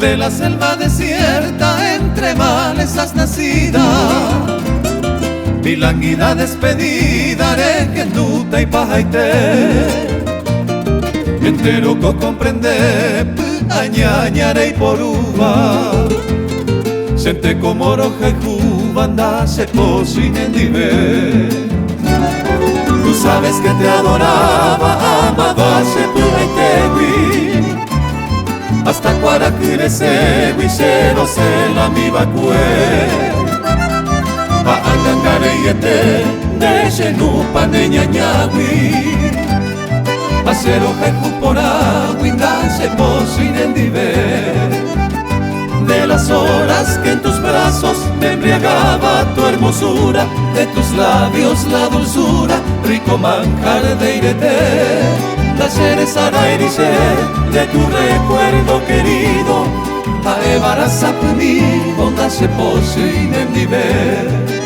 de la selva desierta, entre males has nacida. Mi lánguida despedida, que nuta y pajaite. Entero co comprende, añañare y poruba. Sente como roja y jubanda, se posinen dive. Tú sabes que te adoraba, amado hace pujaitewi. Hasta cuara crece, guisero se la mi vacue. Pa angangare yete, de shenupa neñañawi. Hacer hoja y jupora, winda se posinen dive. De las horas que en tus brazos me embriagaba tu hermosura, de tus labios la dulzura, rico manjar de irete. Las seres arairise de tu recuerdo querido, a evarasa puni, onda se posinen diver.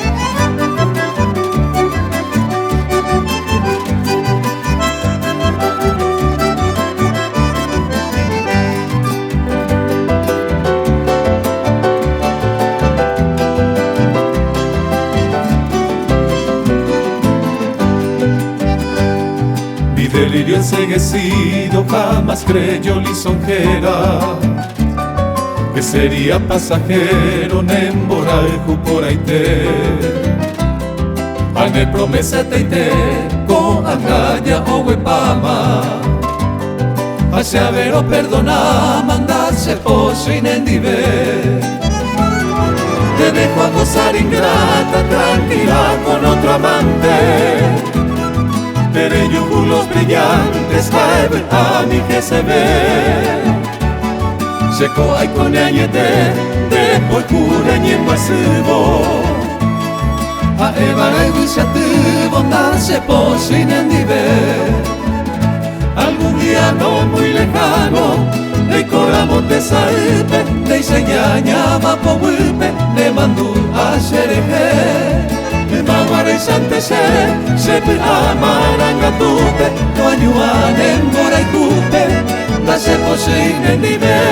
Delirio enceguecido jamás creyó lisonjera que sería pasajero nembora el juporaite. Ane promesa teite con agaya o huepama. Hacia ver o perdona mandarse posinen diver. Te dejo a gozar ingrata, tranquila con otro amante. Pereyugulos brillantes, cae a mi que se ve. Seco hay con añete, de por cura y en masivo. A evara y guisativo, se posinen diver. Algún día no muy lejano, de coramos de saipe, de iseñaña va po huipe, de mandú a xereje. Maguare santese, sepe amaranga tupe, no ayuan en mora y cupe, da se posinen diver.